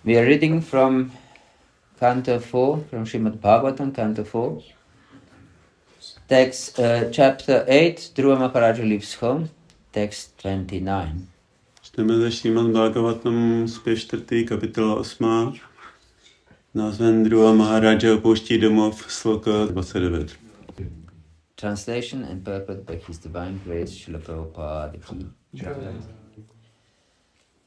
We are reading from Canto 4, from Srimad Bhagavatam, Canto 4. Text, chapter 8, Dhruva Maharaja leaves home, text 29. Čteme ze Srimad Bhagavatam zpěv 4. kapitola 8. Názvem Dhruva Maharaja opouští domov, sloka 29. Translation and purport by His Divine Grace, Srila Prabhupada Ki.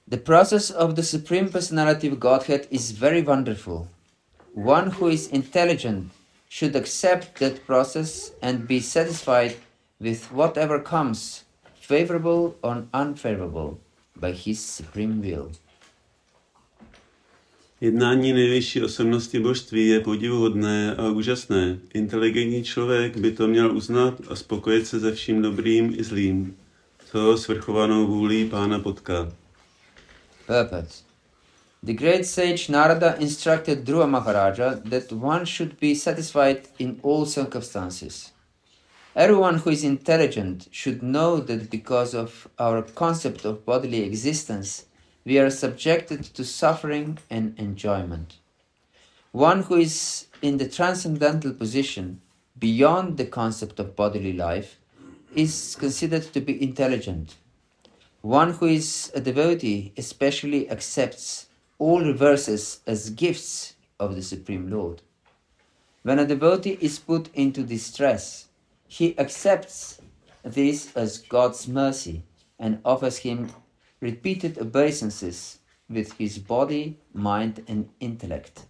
The process of the Supreme Personality of Godhead is very wonderful. One who is intelligent should accept that process and be satisfied with whatever comes, favorable or unfavorable, by his supreme will. Jednání nejvyšší osobnosti božství je podivuhodné a úžasné. Inteligentní člověk by to měl uznat a spokojit se se vším dobrým i zlým, co svrchovanou vůlí Pána potká. Purpose. The great sage Narada instructed Dhruva Maharaja that one should be satisfied in all circumstances. Everyone who is intelligent should know that because of our concept of bodily existence, we are subjected to suffering and enjoyment. One who is in the transcendental position, beyond the concept of bodily life, is considered to be intelligent. One who is a devotee especially accepts all reverses as gifts of the Supreme Lord. When a devotee is put into distress, he accepts this as God's mercy and offers him repeated obeisances with his body, mind and intellect.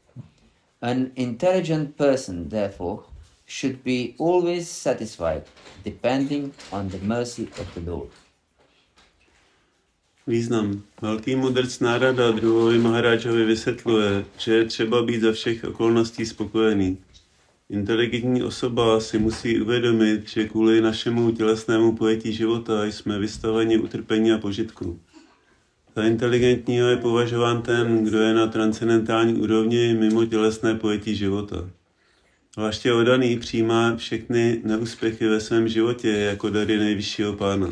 An intelligent person, therefore, should be always satisfied, depending on the mercy of the Lord. Význam. Velký mudrc Narada Dhruvovi Maharajovi vysvětluje, že je třeba být za všech okolností spokojený. Inteligentní osoba si musí uvědomit, že kvůli našemu tělesnému pojetí života jsme vystaveni utrpení a požitku. Za inteligentního je považován ten, kdo je na transcendentální úrovni mimo tělesné pojetí života. Zvláště oddaný přijímá všechny neúspěchy ve svém životě jako dary nejvyššího Pána.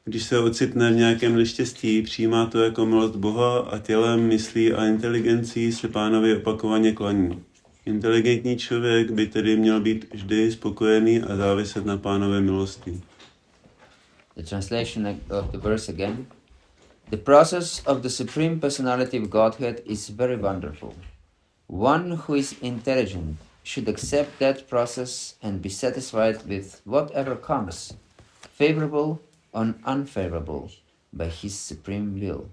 Když se ocitne v nějakém neštěstí, přijímá to jako milost Boha a tělem, myslí a inteligencí se Pánovi opakovaně klaní. Inteligentní člověk by tedy měl být vždy spokojený a záviset na Pánově milosti. The translation of the verse again. The process of the Supreme Personality of Godhead is very wonderful. One who is intelligent should accept that process and be satisfied with whatever comes, favorable or unfavorable, by his supreme will.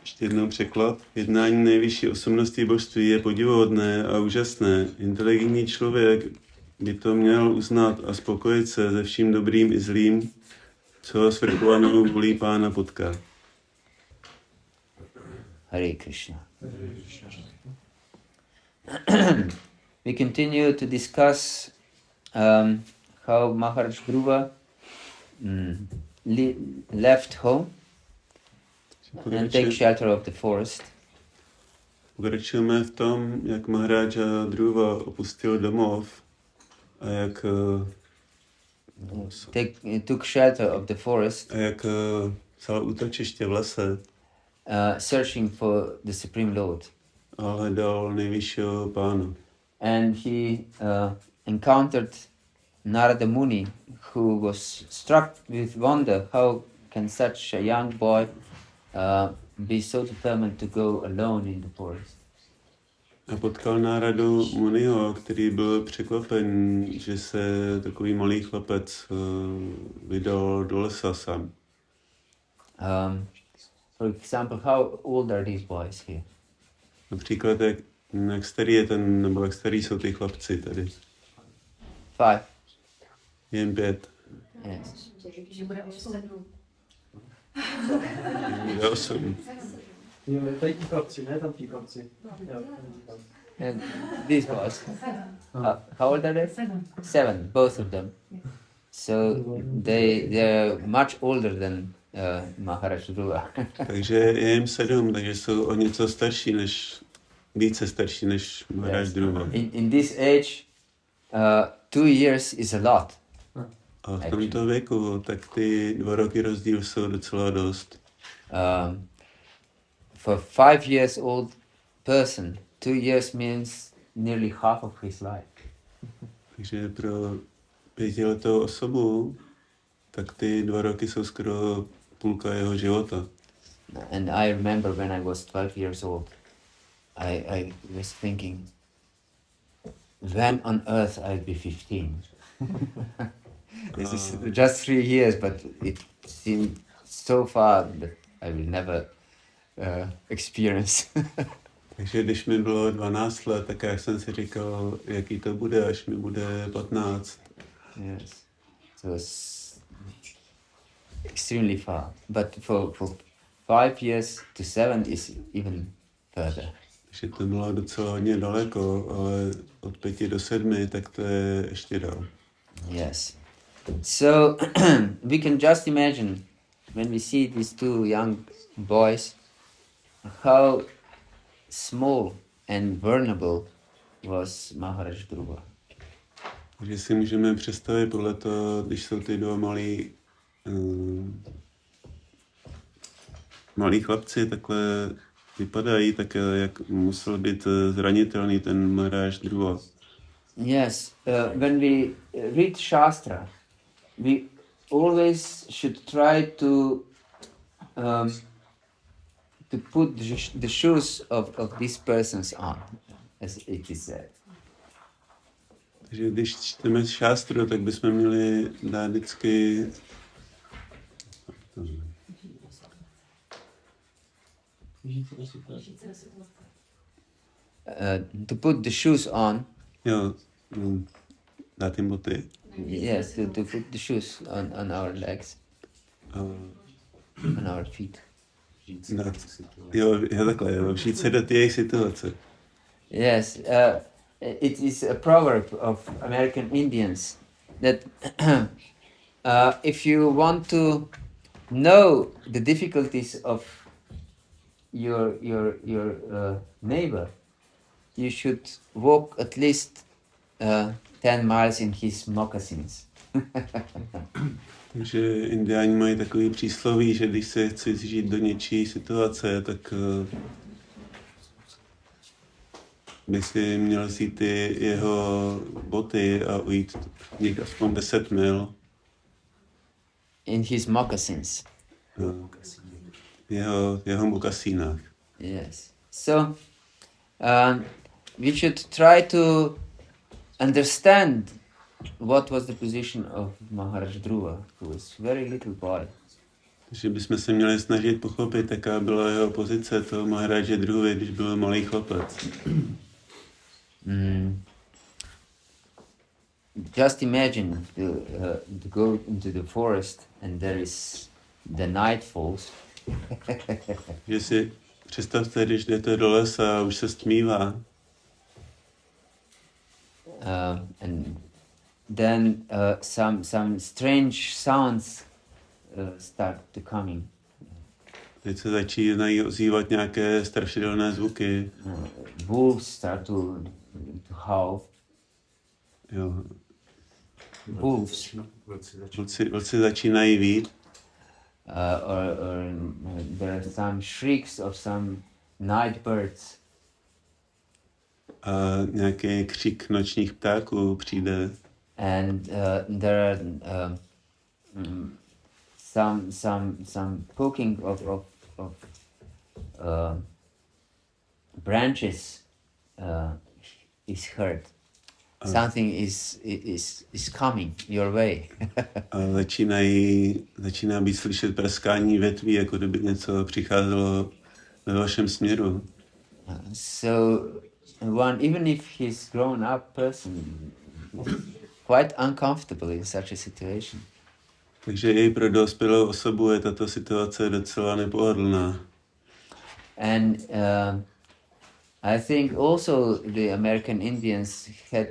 Ještě jednou překlad. Jednání nejvyšší osobnosti božství je podivuhodné a úžasné. Inteligentní člověk by to měl uznat a spokojit se se vším dobrým i zlým, co svrchovanou vůlí Pána potká. Hare Krishna. We continue to discuss how Maharaj Dhruva left home and take shelter of the forest. Pokračujeme v tom, jak Maharaja Dhruva opustil domov a jak took shelter of the forest. A jak vzal útočiště v lese. Searching for the Supreme Lord. A hledal nejvyššího Pána. And he encountered Narada Muni, who was struck with wonder how can such a young boy be so determined to go alone in the forest. A potkal Naradu Muniho, který byl překvapen, že se takový malý chlapec vydal do lesa sám. For example, how old are these boys here? Například, jak starý je ten, nebo jak starý jsou ty chlapci tady? 5. Jen 5. Yes. Že bude 8. Bude 8. Jo, tady ti chlapci, ne tam ti chlapci. And these boys. How old are they? 7, both of them. So they're much older than Maharaj Dhruva. Takže je jim 7, takže jsou o něco starší více starší než Maharaj Dhruva. In this age, 2 years is a lot. A v tomto věku, tak ty 2 roky rozdíl jsou docela dost. for 5 years old person, 2 years means nearly half of his life. Takže pro 5letou osobu, tak ty 2 roky jsou skoro půlka jeho života. And I remember when I was 12 years old, I was thinking, when on earth I'll be 15? This is just 3 years, but it seemed so far that I will never experience. Takže když mi bylo 12 let, tak já jsem si říkal, jaký to bude, až mi bude 15. Yes, so it's extremely far. But for 5 years to 7 is even further. Takže to bylo docela hodně daleko, ale od 5 do 7, tak to je ještě dál. Yes. So we can just imagine when we see these 2 young boys, how small and vulnerable was Maharaj Dhruva. Takže si můžeme představit podle toho, když jsou ty 2 malí chlapci, takhle vypadají, tak jak musel být zranitelný ten Maharaj Dhruva. Yes, when we read Shastra, we always should try to put the shoes of these persons on, as it is said. Takže když čteme šástru, tak bychom měli dát vždycky to put the shoes on. Jo, dát jim boty. Yes, to put the shoes on our legs, on our feet. Jo, takhle, jo, vžít se do té jejich situace. Yes, it is a proverb of American Indians that if you want to know the difficulties of your neighbor, you should walk at least 10 miles in his moccasins. Takže indiáni mají takový přísloví, že když se chci zžít do něčí situace, tak by si měl vzít ty jeho boty a ujít někde aspoň 10 mil. In his moccasins. Jeho mokasínách. Yes. So we should try to understand what was the position of Maharaj Dhruva, who was a very little boy. Takže bychom se měli snažit pochopit, jaká byla jeho pozice toho Maharaje Dhruvy, když byl malý chlapec. Just imagine to go into the forest and there is the night falls. Že si představte, když jdete do lesa a už se stmívá. And then some strange sounds start to coming. Teď se začínají ozývat nějaké strašidelné zvuky. Wolves start to howl. Jo. Wolves. Vlci začínají vít. Or there are some shrieks of some night birds. A nějaký křik nočních ptáků přijde. And there are some poking of branches is heard. Something is coming your way. A začíná být slyšet praskání větví, jako kdyby něco přicházelo ve vašem směru. So one, even if he's grown up person, quite uncomfortable in such a situation. Takže i pro dospělou osobu je tato situace docela nepohodlná. And I think also the American Indians had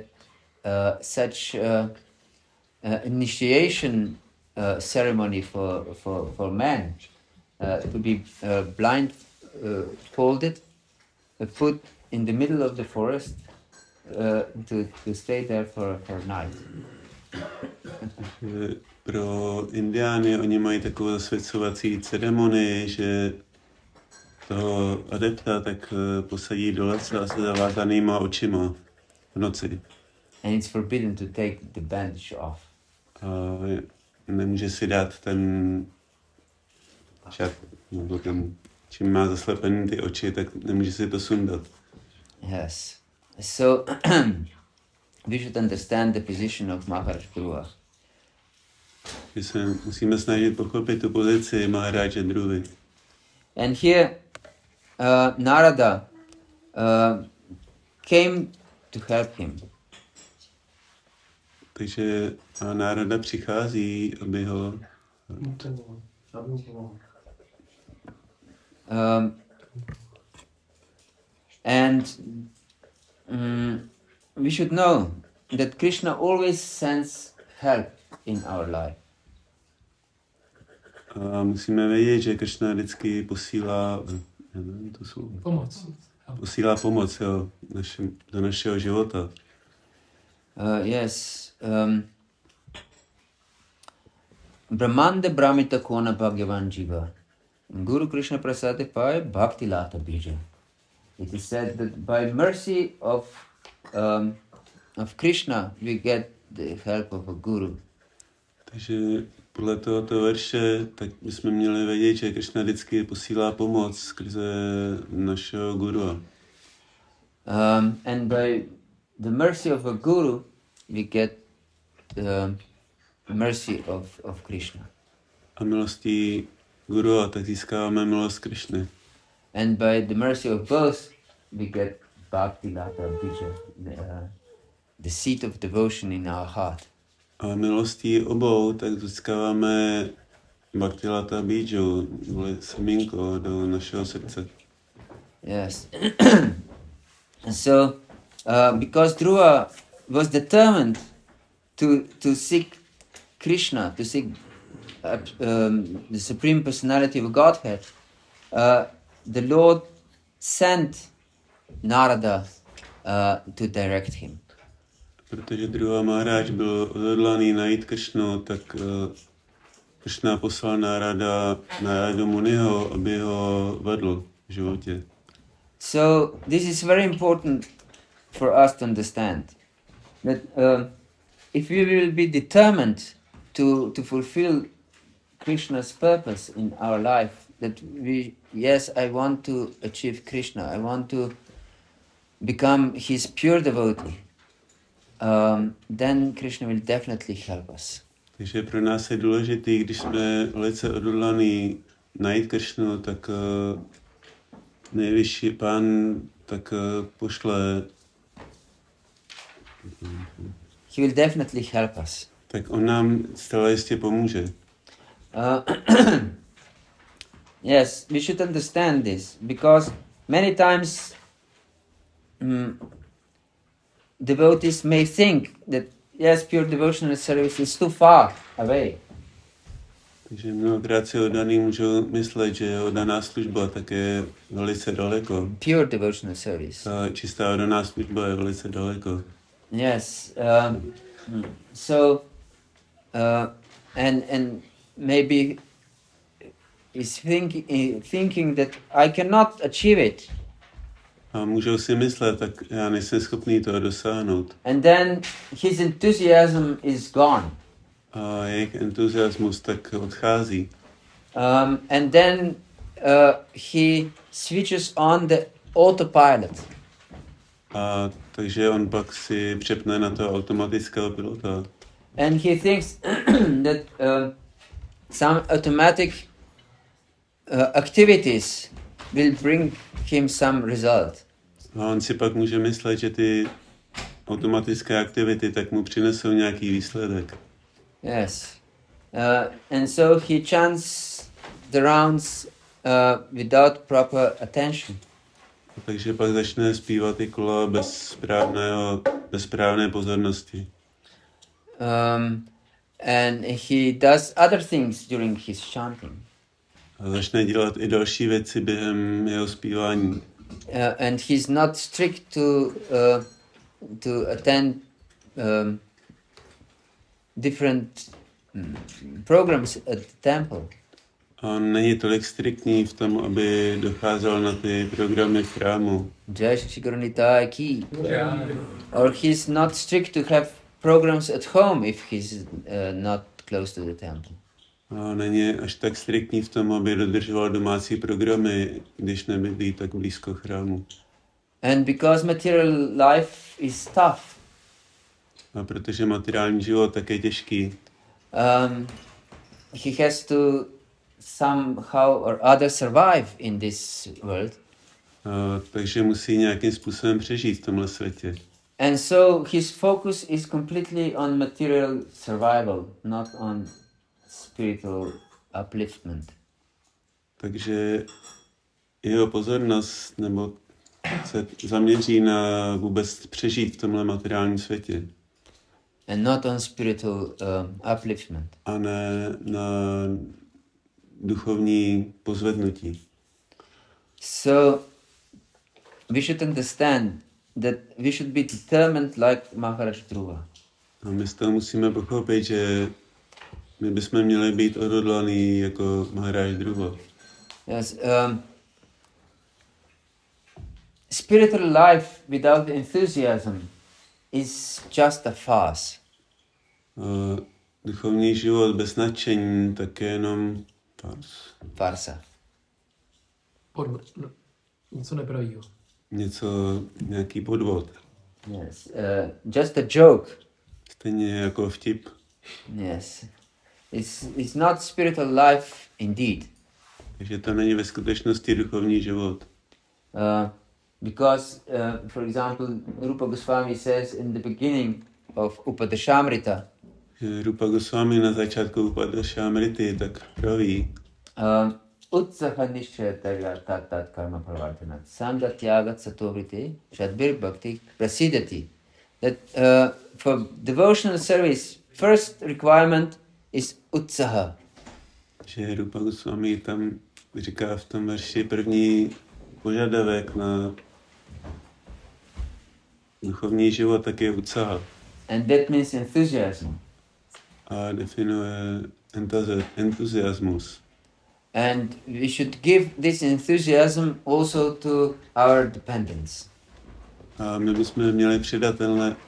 such initiation ceremony for men to be blindfolded, put in the middle of the forest to stay there for night. Pro Indiány oni mají takovou zasvěcovací ceremonii, že toho adepta, tak posadí do lesa se zavázanýma očima v noci. And it's forbidden to take the bandage off. A nemůže si dát ten šat, nebo ten, čím má zaslepený ty oči, tak nemůže si to sundat. Yes. So we should understand the position of Maharaj Dhruva. Že se musíme snažit pochopit tu pozici Maharaja Dhruvy. And here Narada came to help him. Takže Narada přichází, aby ho... And we should know that Krishna always sends help in our life. A musíme vědět, že Krishna vždycky posílá Pomoc. Posílá pomoc, jo, do našeho života. Yes. Brahmanda Brahmita Kona Bhagavan Jiva. Guru Krishna Prasade Pai Bhakti Lata Bija. It is said that by mercy of Krishna we get the help of a guru. Takže podle tohoto verše, tak bychom měli vědět, že Krishna vždycky posílá pomoc skrze našeho guru. And by the mercy of a guru we get the mercy of Krishna. A milostí guru, tak získáváme milost Krishny. And by the mercy of both we get Bhakti Lata Bija, the seat of devotion in our heart. A milostí obou, tak získáváme Bhakti Lata Biju, semínko do našeho srdce. Yes. So, because Dhruva was determined to seek Krishna, to seek the Supreme Personality of Godhead, the Lord sent Narada to direct him. Protože Dhruva Maharaj byl odhodlaný najít Kršnu, tak Kršna poslal Naradu Muniho, aby ho vedl v životě. So this is very important for us to understand that if we will be determined to fulfill Krishna's purpose in our life, that I want to achieve Krishna, I want to become his pure devotee, then Krishna will definitely help us. Takže pro nás je důležitý, když jsme velice odhodlaný najít Kršnu, tak nejvyšší pán tak pošle. He will definitely help us. Tak on nám zcela jistě pomůže. Yes, we should understand this because many times devotees may think that yes, pure devotional service is too far away. Takže mnohokrát si oddaný můžou myslet, že oddaná služba tak je velice daleko. Pure devotional service. Ta čistá oddaná služba je velice daleko. Yes. And maybe is thinking that I cannot achieve it. A můžou si myslet, tak já nejsem schopný toho dosáhnout. And then his enthusiasm is gone. A jejich entuziasmus tak odchází. And then he switches on the autopilot. A takže on pak si přepne na toho automatického pilota. And he thinks that some automatic activities will bring him some result. A on si pak může myslet, že ty automatické aktivity tak mu přinesou nějaký výsledek. Yes. And so he chants the rounds without proper attention. Takže pak začne zpívat ty kola bez správné pozornosti. And he does other things during his chanting. A začne dělat i další věci během jeho zpívání. And he's not strict to attend different programs at the temple. On není tolik striktní v tom, aby docházel na ty programy v chrámu. Jai Shri Guru Nitai ki. Or he's not strict to have programs at home if he's not close to the temple. A není až tak striktní v tom, aby dodržoval domácí programy, když nebydlí tak blízko chrámu. And because material life is tough, A protože materiální život tak je těžký, he has to somehow or other survive in this world. Takže musí nějakým způsobem přežít v tomhle světě. And so his focus is completely on material survival, not on spiritual upliftment. Takže jeho pozornost nebo se zaměří na vůbec přežít v tomhle materiálním světě. And not on spiritual upliftment. A ne na duchovní pozvednutí. So we should understand that we should be determined like Maharaj Dhruva. A my z toho musíme pochopit, že my bychom měli být odhodlaný jako Maharaj Dhruva. Yes, spiritual life without enthusiasm is just a farce. Duchovní život bez nadšení tak je jenom Farsa. Něco nepravýho. Nějaký podvod. Yes, just a joke. Stejně jako vtip. Yes, it's not spiritual life indeed. Takže to není ve skutečnosti duchovní život. Because, for example, Rupa Goswami says in the beginning of Upadeshamrita, Rupa Goswami na začátku Upadeshamrity tak praví, Utsaha nishchaya tat karma pravartanat samjatyagat satovriti shadbir bhakti prasidati. That for devotional service, first requirement is utsaha. Že Rupa Goswami tam říká v tom verši první požadavek na duchovní život, tak je utsaha. And that means enthusiasm. A definuje entuziasmus. And we should give this enthusiasm also to our dependents. A my bychom měli přidat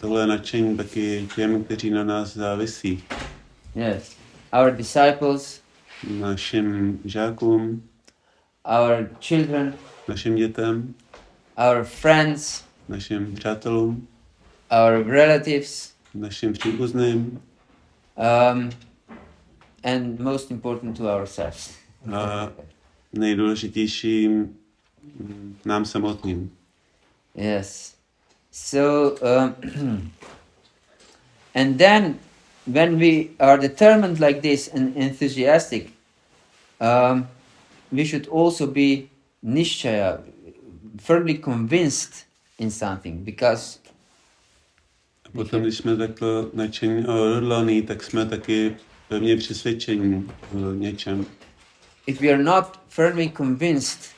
tohle nadšení taky těm, kteří na nás závisí. Yes, our disciples, Našim žákům, our children, našim dětem, our friends, našim přátelům, our relatives, našim příbuzným and most important to ourselves. a nejdůležitějším nám samotným. Yes. So, and then when we are determined like this and enthusiastic, we should also be nishchaya, firmly convinced in something, because A potom, když jsme takhle nadšení a odhodlaný, tak jsme taky pevně přesvědčení v něčem. if we are not firmly convinced,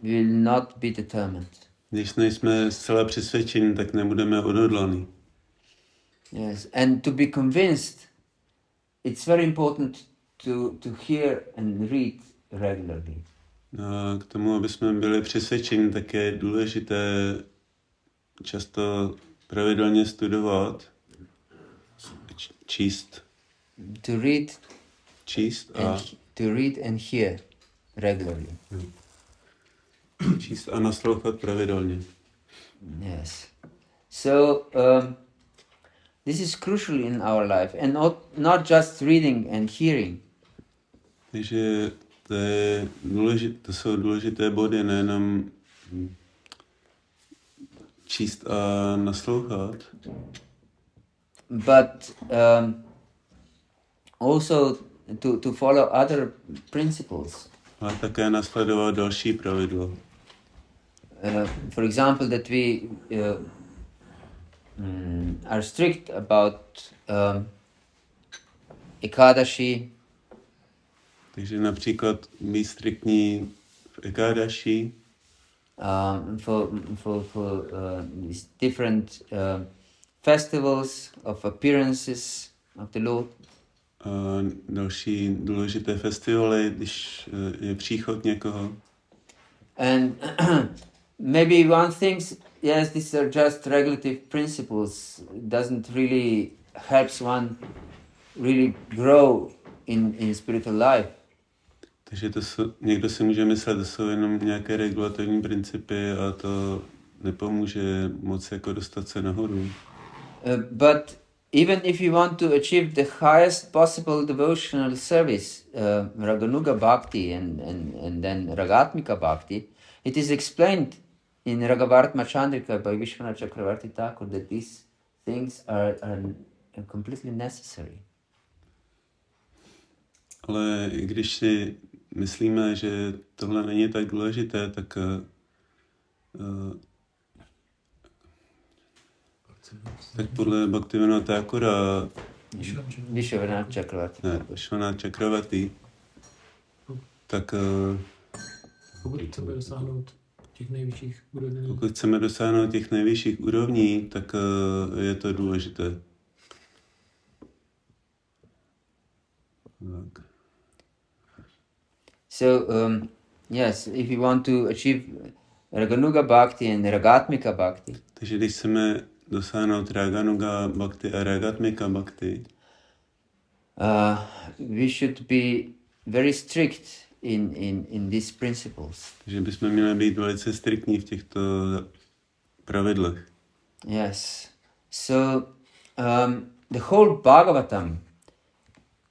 we will not be determined. Když nejsme zcela přesvědčení, tak nebudeme odhodlaný. Yes, and to be convinced, it's very important to hear and read regularly. A k tomu, aby jsme byli přesvědčeni, tak je důležité často pravidelně studovat, číst To read and hear regularly. Číst a naslouchat pravidelně. Yes. So this is crucial in our life, and not just reading and hearing. Takže to jsou důležité body, nejenom číst a naslouchat, but also to follow other principles. ale také nasledovat další pravidla. For example, that we are strict about Ekadashi. Takže například být striktní v Ekadashi, for these different festivals of appearances of the Lord. A další důležité festivaly, když je příchod někoho. And maybe one thing, yes, these are just regulative principles. Doesn't really helps one really grow in spiritual life. Takže někdo si může myslet, že to jsou jenom nějaké regulatorní principy a to nepomůže moc jako dostat se nahoru. But even if you want to achieve the highest possible devotional service, Raganuga Bhakti and then Ragatmika Bhakti, it is explained in Ragavartma Chandrika by Vishwanath Chakravarti Thakur that these things are completely necessary. Ale i když si myslíme, že tohle není tak důležité, tak podle Bhaktivinoda Thakura Vishwanath Chakravarti, tak pokud chceme dosáhnout těch nejvyšších úrovní. Pokud chceme dosáhnout těch nejvyšších úrovní, tak je to důležité. Tak. So, yes, if you want to achieve Raganuga Bhakti and Ragatmika Bhakti, takže když chceme dosáhnout Raganuga Bhakti a Ragatmika Bhakti, we should be very strict in these principles. Takže bychom měli být velice striktní v těchto pravidlech. Yes. So, the whole Bhagavatam,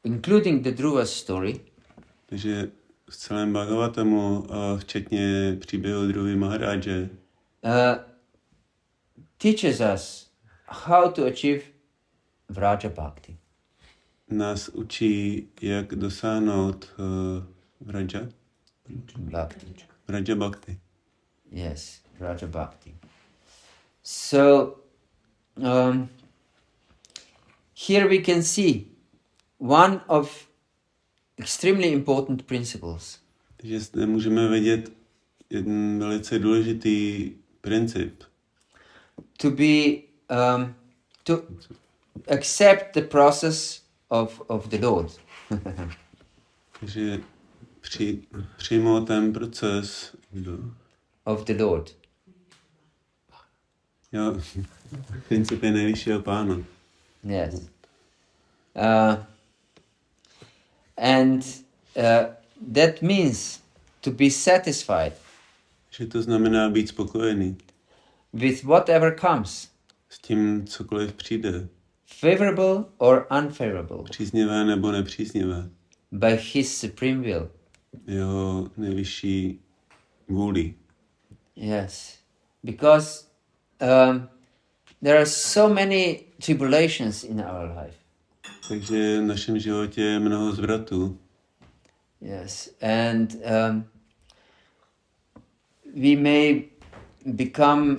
including the Dhruva story, takže v celém Bhagavatamu, včetně příběhu Dhruvy Maharáže, teaches us how to achieve Vraja Bhakti. Nás učí, jak dosáhnout Vraja Bhakti. Vraja Bhakti. Yes, Vraja Bhakti. So, here we can see one of extremely important principles. Takže zde můžeme vidět jeden velice důležitý princip. To accept the process of the Lord. Takže přijmout ten proces of the Lord. Jo, princip je nejvyššího pána. Yes. And that means to be satisfied. Že to znamená být spokojený. With whatever comes. S tím, cokoliv přijde. Favorable or unfavorable. Příznivé nebo nepříznivé. By his supreme will. Jeho nejvyšší vůli. Yes. Because there are so many tribulations in our life. Takže v našem životě je mnoho zvratů. Yes. And we may become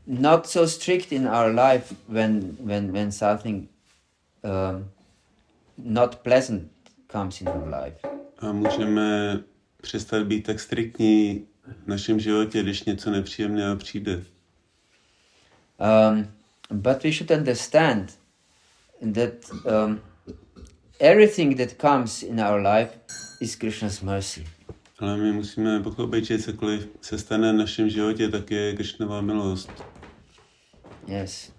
not so strict in our life when something not pleasant comes in our life. A můžeme přestat být tak striktní v našem životě, když něco nepříjemného přijde. But we should understand that everything that comes in our life is Krishna's mercy. Ale my musíme pochopit, že cokoliv se stane v našem životě, tak je Krishnova milost. Yes.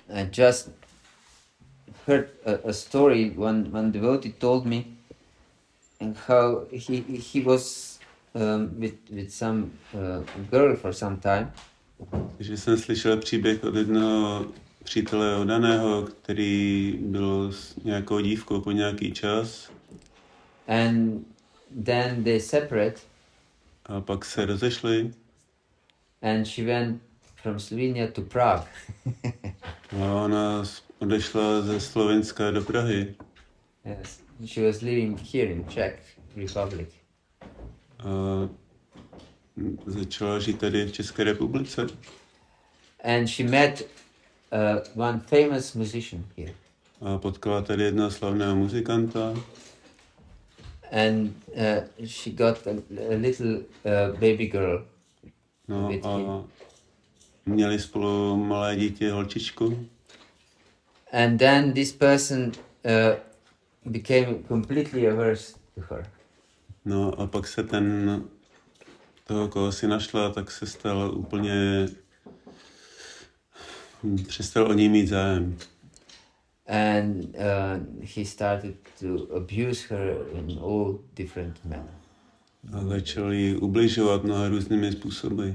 I just heard a story. One devotee told me how he was with some girl for some time. Takže jsem slyšel příběh od jednoho přítele oddaného, který byl s nějakou dívkou po nějaký čas. And then they separate. A pak se rozešli. And she went from Slovenia to Prague. A ona odešla ze Slovenska do Prahy. Yes, she was living here in Czech Republic. A začala žít tady v České republice. And she met one famous musician here. A potkala tady jednoho slavného muzikanta. And she got a little baby girl. No with a him. měli spolu malé dítě, holčičku. And then this person became completely averse to her. No a pak se toho, koho si našla, tak se stal úplně, přestal o ní mít zájem. And he started to abuse her in all different manners. A začal jí ubližovat mnoha různými způsoby.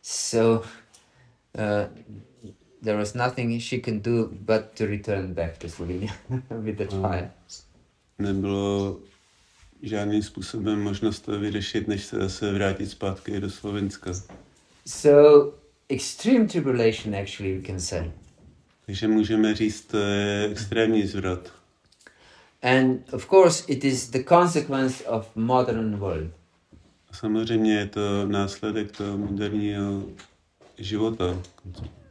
So there was nothing she can do but to return back to Slovenia with the child. Nebylo žádným způsobem možnost to vyřešit, než se zase vrátit zpátky do Slovenska. So extreme tribulation, actually, we can say. Takže můžeme říct, to je extrémní zvrat. And of course, it is the consequence of modern world. A samozřejmě je to následek toho moderního života.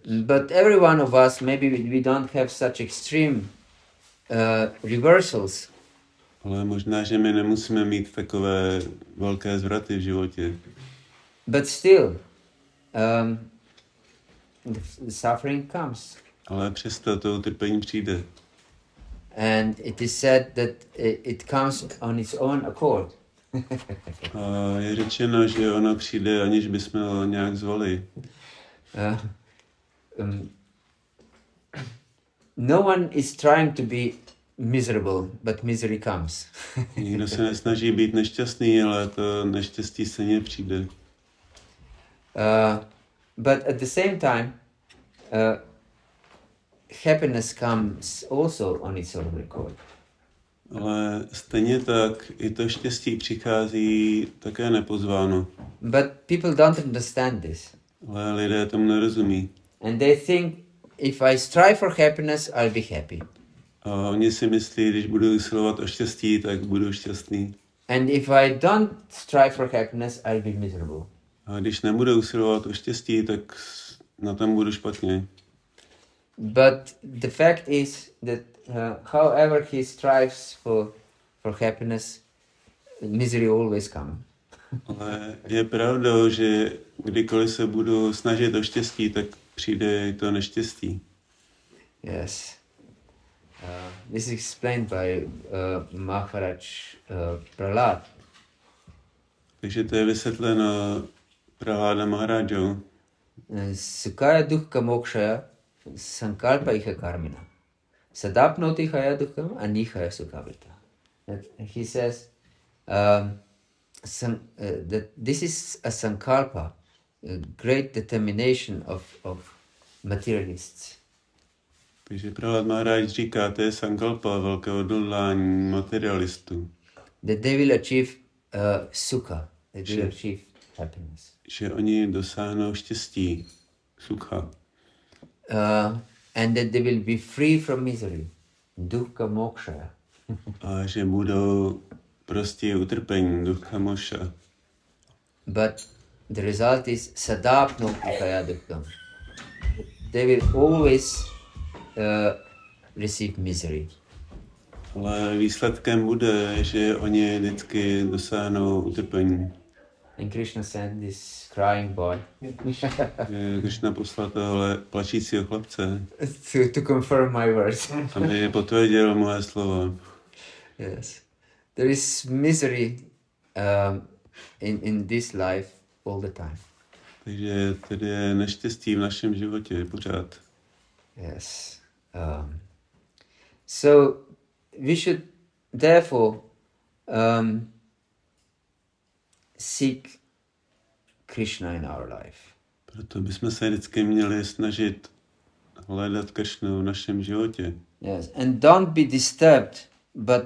But every one of us, maybe we don't have such extreme reversals. Ale možná, že my nemusíme mít takové velké zvraty v životě. But still, the suffering comes. Ale přesto to utrpení přijde. And it is said that it comes on its own accord. A je řečeno, že ono přijde, aniž bychom ho nějak zvali. No one is trying to be miserable, but misery comes. Nikdo se nesnaží být nešťastný, ale to neštěstí stejně přijde. But at the same time, happiness comes also on its own accord. Ale stejně tak i to štěstí přichází také nepozváno. But people don't understand this. Ale lidé tomu nerozumí. And they think, if I strive for happiness, I'll be happy. A oni si myslí, když budu usilovat o štěstí, tak budu šťastný. And if I don't strive for happiness, I'll be miserable. A když nebudu usilovat o štěstí, tak na tom budu špatně. But the fact is that however he strives for happiness, misery always comes. Ale je pravdou, že kdykoliv se budu snažit o štěstí, tak přijde to neštěstí. Yes. This is explained by Maharaj Prahlad. Takže to je vysvětleno Prahláda Maharajou. Sukaya dukkha mokshaya sankalpa iha karmina. Sadapnoti haya dukkham anihaya sukhavrita. He says that this is a sankalpa, a great determination of materialists. Takže Prahlad Maharaj říká, to je sankalpa, velké odhodlání materialistů. That they will achieve sukha, they will achieve happiness. Že oni dosáhnou štěstí, sukha. And that they will be free from misery, dukkha moksha. A že budou prostě utrpení, dukkha moksha. But the result is sadapnoti haya dukkham. They will always receive misery. Ale výsledkem bude, že oni vždycky dosáhnou utrpení. And Krishna sent this crying boy Krišna poslal tohle plačícího chlapce, to confirm my words. aby potvrdil moje slova. Yes, there is misery in this life all the time. Takže tedy je neštěstí v našem životě pořád. Yes. So we should therefore seek Krishna in our life. Proto bychom se vždycky měli snažit hledat Krišnu v našem životě. Yes, and don't be disturbed but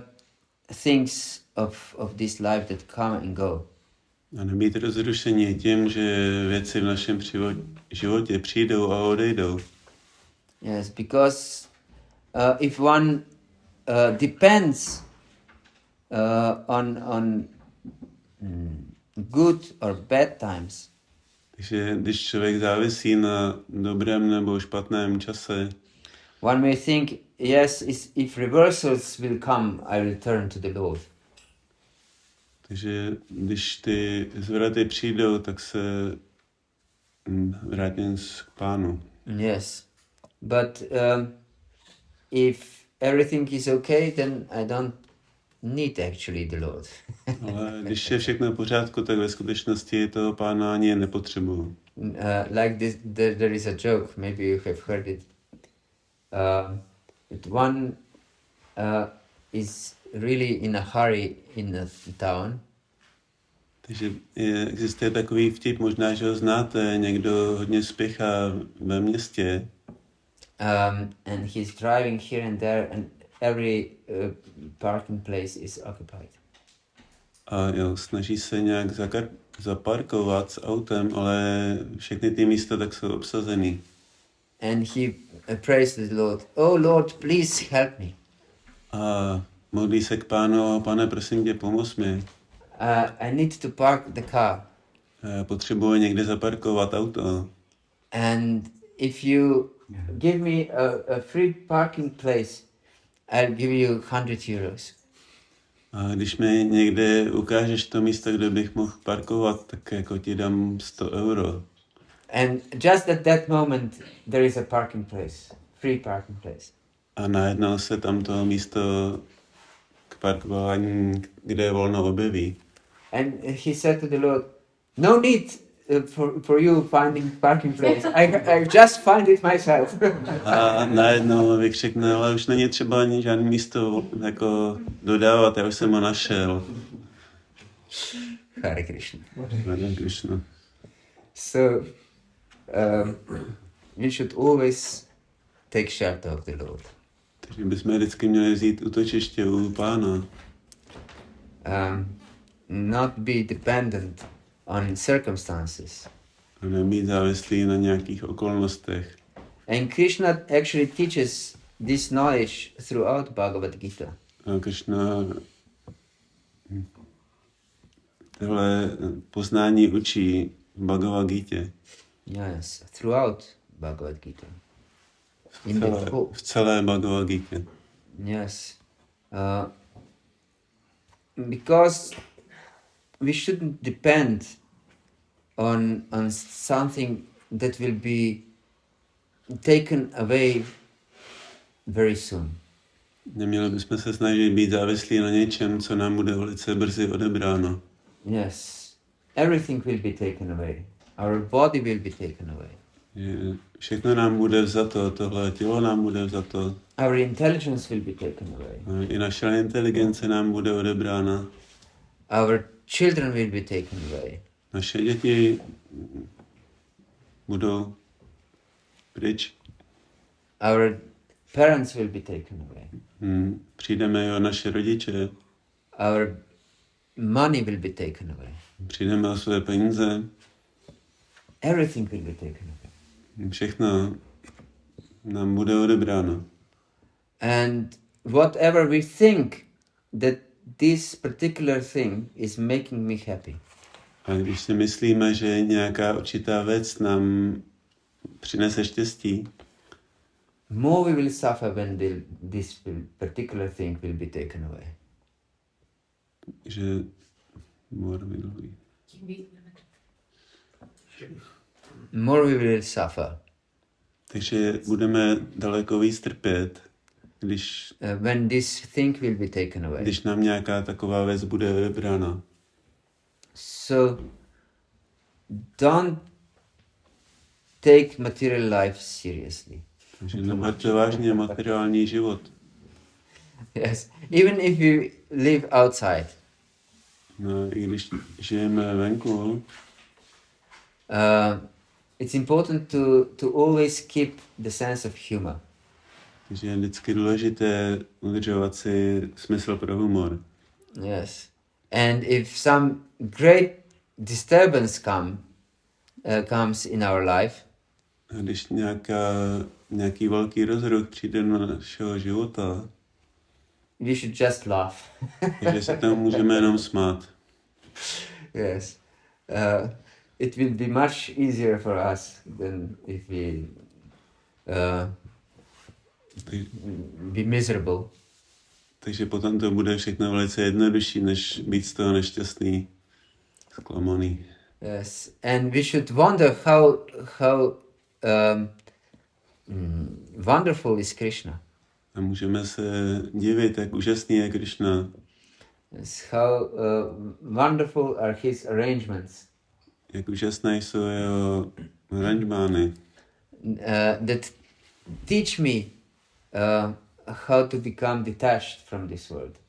things of this life that come and go. A nebýt rozrušení tím, že věci v našem životě přijdou a odejdou. Yes, because if one depends on good or bad times, Takže když člověk závisí na dobrém nebo špatném čase, one may think, yes, if reversals will come, I will turn to the Lord. takže když ty zvraty přijdou, tak se vrátím se k Pánu. Yes. But if everything is okay, then I don't need actually the Lord. Ale když je všechno v pořádku, tak ve skutečnosti toho Pána ani nepotřebuju. Like this, there is a joke, maybe you have heard it. That one is really in a hurry in a town. Takže existuje takový vtip, možná, že ho znáte, někdo hodně spěchá ve městě. And he's driving here and there, and every parking place is occupied. A jo, snaží se nějak zaparkovat s autem, ale všechny ty místa tak jsou obsazený. And he prays to the Lord. Oh Lord, please help me. A modlí se k Pánu, Pane, prosím tě, pomoz mi. I need to park the car. Potřebuji někde zaparkovat auto. And if you give me a free parking place, I'll give you 100 euros. A když mi někde ukážeš to místo, kde bych mohl parkovat, tak jako ti dám 100 euro. And just at that moment, there is a parking place, free parking place. A najednou se tam to místo k parkování, kde je volno, objeví. And he said to the Lord, no need for you finding parking place. I just find it myself. A najednou vykřikne, ale už není třeba ani žádné místo jako dodávat, já už jsem ho našel. Hare Krishna. Hare Krishna. So, we should always take shelter of the Lord. Takže bychom vždycky měli vzít útočiště u Pána. Not be dependent on circumstances. A nebýt závislý na nějakých okolnostech. And Krishna actually teaches this knowledge throughout Bhágavata-gita. A Krishna tohle poznání učí v Bhagavad-gítě. Yes, throughout Bhagavad-gita. V celé Bhagavad-gítě. Yes. Because we shouldn't depend on something that will be taken away very soon. Neměli bychom se snažit být závislí na něčem, co nám bude velice brzy odebráno. Yes. Everything will be taken away. Our body will be taken away. Všechno nám bude vzato, tohle tělo nám bude vzato. Our intelligence will be taken away. I naše inteligence nám bude odebrána. Our children will be taken away. Naše děti budou pryč. Our parents will be taken away. Přijdeme o naše rodiče. Our money will be taken away. Přijdeme o své peníze. Everything will be taken away. Všechno nám bude odebráno. And whatever we think that this particular thing is making me happy. A když si myslíme, že nějaká určitá věc nám přinese štěstí, more we will suffer when this particular thing will be taken away. Že more we will suffer. Takže budeme daleko víc trpět, když when this thing will be taken away. Když nám nějaká taková věc bude vybrána. So don't take material life seriously. Takže neberte vážně materiální život. Yes, even if you live outside. No, i když žijeme venku, it's important to always keep the sense of humor. Takže je vždycky důležité udržovat si smysl pro humor. Yes, and if some great disturbance comes in our life, a když nějaký velký rozruch přijde do našeho života, we should just laugh. takže se tam můžeme jenom smát. Yes, it will be much easier for us than if we be miserable. Takže potom to bude všechno velice jednodušší, než být z toho nešťastný, zklamaný. Yes, and we should wonder how wonderful is Krishna. A můžeme se divit, jak úžasný je Krišna. Yes, how wonderful are his arrangements. Jak úžasné jsou jeho aranžmány. That teach me how to become detached from this world.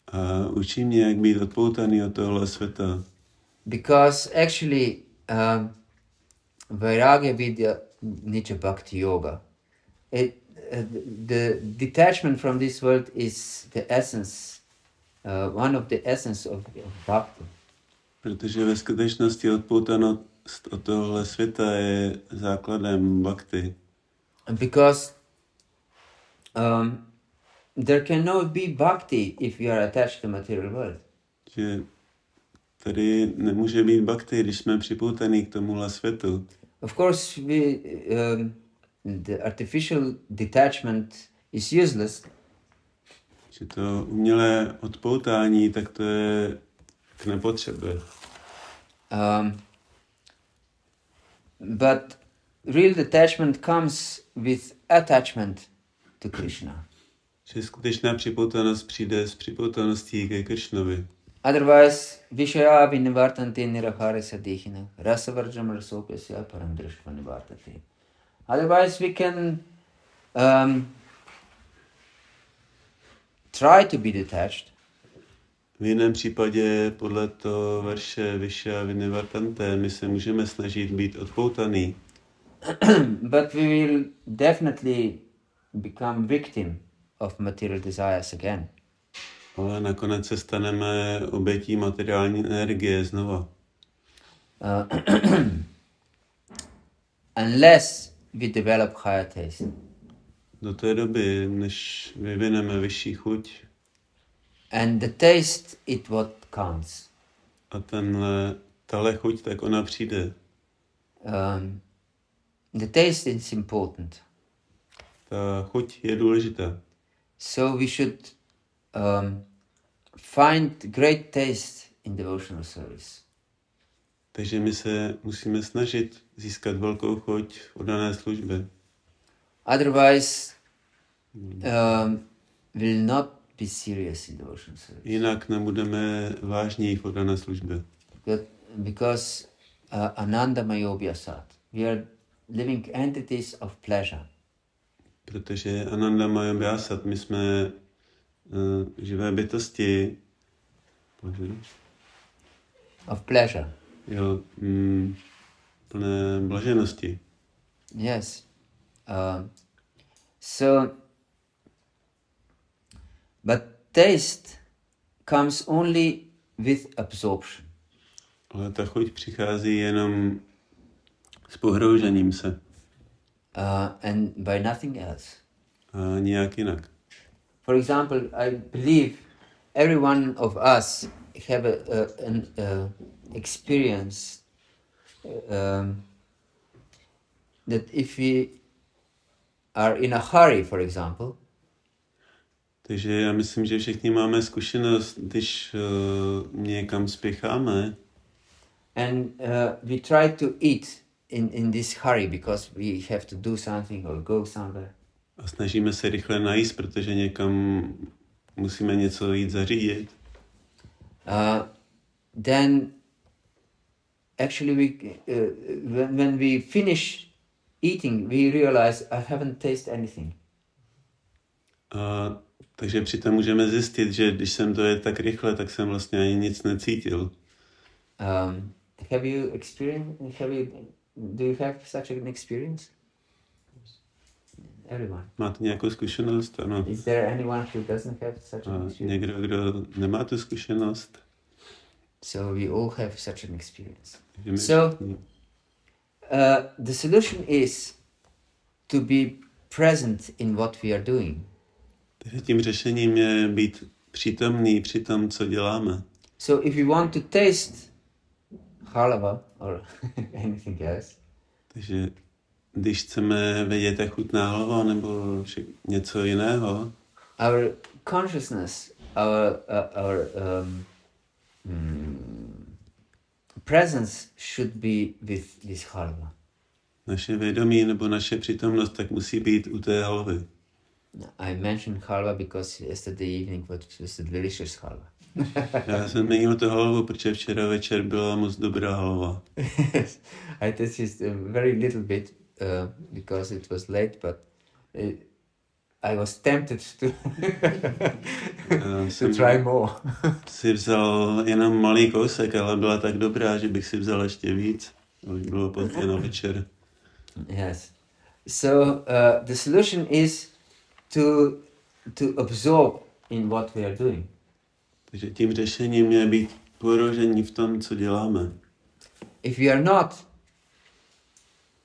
A učí mě, jak být odpoutaný od tohle světa. Because actually, Vairagya Vidya Nicha Bhakti Yoga, the detachment from this world is the essence, one of the essence of bhakti. Protože ve skutečnosti odpoutanost od tohle světa je základem bhakti. Because there cannot be bhakti if you are attached to material world. Že tady nemůže být bhakti, když jsme připoutaný k tomuhle světu. Of course, the artificial detachment is useless. Že to umělé odpoutání, tak to je k nepotřebě. But real detachment comes with attachment to Krishna. Že skutečná připoutanost přijde s připoutaností ke Krišnovi. Otherwise, Vishaya Vinivartanti Nirahare Sadihina Rasavarjam Rasopyasya Param Drishva Nivartati. Otherwise, we can try to be detached. V jiném případě, podle toho verše Vishaya Vinivartante, my se můžeme snažit být odpoutaný. But we will definitely become victim of material desires again. Ale nakonec se staneme obětí materiální energie znova. Unless we develop higher taste. Do té doby, než vyvineme vyšší chuť. And the taste is what counts. A tahle chuť, tak ona přijde. The taste is important. Ta chuť je důležitá. So we should find great taste in devotional service. Takže my se musíme snažit získat velkou chuť v oddané službě. Otherwise, will not be serious in devotional service. Jinak nebudeme vážní v oddané službě. Because ananda mayobhyasat. We are living entities of pleasure. Protože ananda mayobhyasat, my jsme živé bytosti of pleasure. Jo, plné blaženosti. Yes. So, but taste comes only with absorption. Ale ta chuť přichází jenom s pohroužením se. And by nothing else. A nějak jinak. For example, I believe every one of us have an experience that if we are in a hurry, for example. Takže já myslím, že všichni máme zkušenost, když někam spěcháme. And we try to eat in this hurry because we have to do something or go somewhere. A snažíme se rychle najíst, protože někam musíme něco jít zařídit. Then actually when we finish eating, we realize I haven't tasted anything. Takže přitom můžeme zjistit, že když jsem to jedl tak rychle, tak jsem vlastně ani nic necítil. Have you experienced? Do you have such an experience? Everyone. Máte nějakou zkušenost? Ano. Is there anyone who doesn't have such an experience? Někdo, kdo nemá tu zkušenost? So we all have such an experience. So the solution is to be present in what we are doing. Takže tím řešením je být přítomný při tom, co děláme. So if you want to taste halava or anything else. Takže když chceme vědět, jak chutná halva nebo něco jiného, our consciousness, our presence should be with this halva. Naše vědomí nebo naše přítomnost tak musí být u té halvy. I mentioned halva because yesterday evening was a delicious halva. Já jsem zmínil tu halvu, protože včera večer byla moc dobrá halva. I tasted very little bit because it was late, but I was tempted to to try more. Si vzal jenom malý kousek, ale byla tak dobrá, že bych si vzal ještě víc. Už bylo pozdě na večer. Yes. So the solution is to absorb in what we are doing. Takže tím řešením je být porožení v tom, co děláme. If we are not,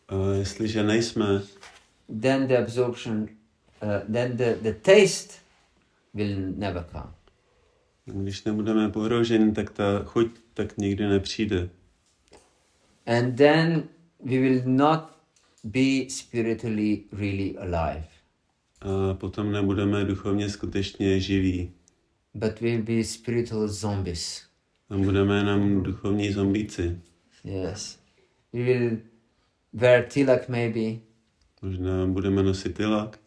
A jestliže nejsme, then the absorption, then the taste will never come. když nebudeme poroženi, tak ta chuť tak nikdy nepřijde. And then we will not be spiritually really alive, A potom nebudeme duchovně skutečně živí. but we will be spiritual zombies. A budeme jenom duchovní zombíci. Yes. We will wear tilak maybe, Možná budeme nosit tilak,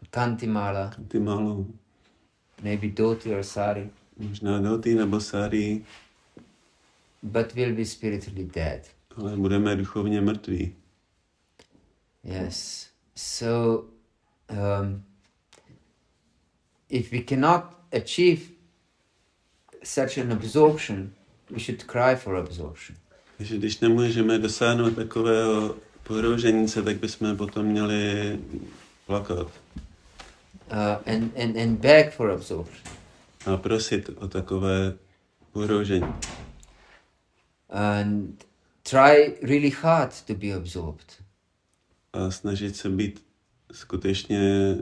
kantimala, ty malou, maybe dhoti or sari, možná dhoti nebo sari, but we'll be spiritually dead. ale budeme duchovně mrtví. Yes. So, if we cannot achieve such an absorption, we should cry for absorption. Takže když nemůžeme dosáhnout takového poroženice, tak bychom potom měli plakat And beg for absorption. a prosit o takové porožení. And try really hard to be absorbed. A snažit se být skutečně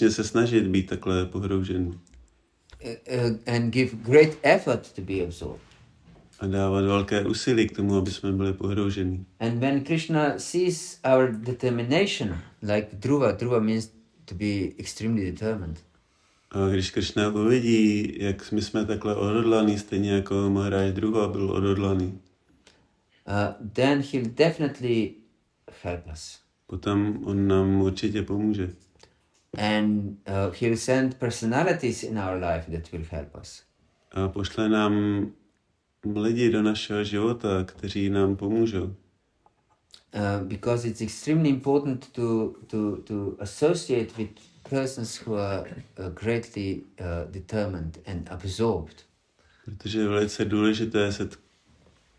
se snažit být takhle pohroužený. And give great effort to be absorbed. A dávat velké úsilí k tomu, aby jsme byli pohroužení. And when Krishna sees our determination, like Dhruva means to be extremely determined. A když Krišna uvidí, jak my jsme takhle odhodlaný, stejně jako Maharaj Dhruva byl odhodlaný, then he'll definitely help us. potom on nám určitě pomůže. And he'll send personalities in our life that will help us. A pošle nám lidi do našeho života, kteří nám pomůžou. Because it's extremely important to associate with persons who are greatly determined and absorbed. Protože je velice důležité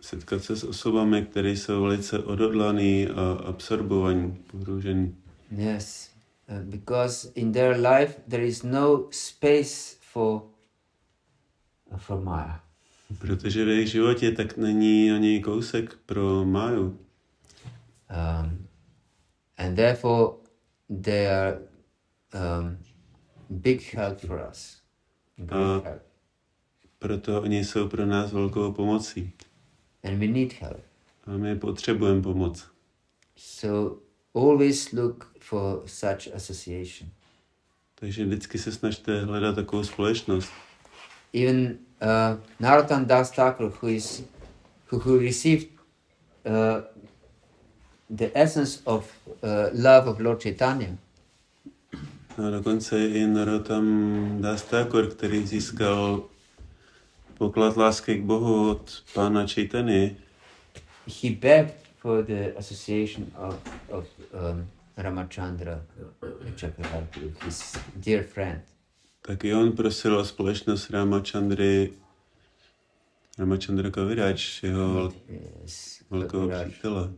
setkat se s osobami, které jsou velice odhodlaný a absorbovaní, pohroužení. Yes, because in their life there is no space for Maya. Protože v jejich životě tak není ani kousek pro máju. And therefore they are big help for us. Great help. Proto oni jsou pro nás velkou pomocí. And we need help. A my potřebujeme pomoc. So always look for such association. Takže vždycky se snažte hledat takovou společnost. Even Narottam Das Thakur, who received the essence of love of Lord Chaitanya, A dokonce i Narottam Das Thakur, který získal poklad lásky k Bohu od pána Chaitany, he begged for the association of Ramachandra Chakravarti, his dear friend. tak i on prosil o společnost Ramachandra Kaviraj, jeho velkého přítele,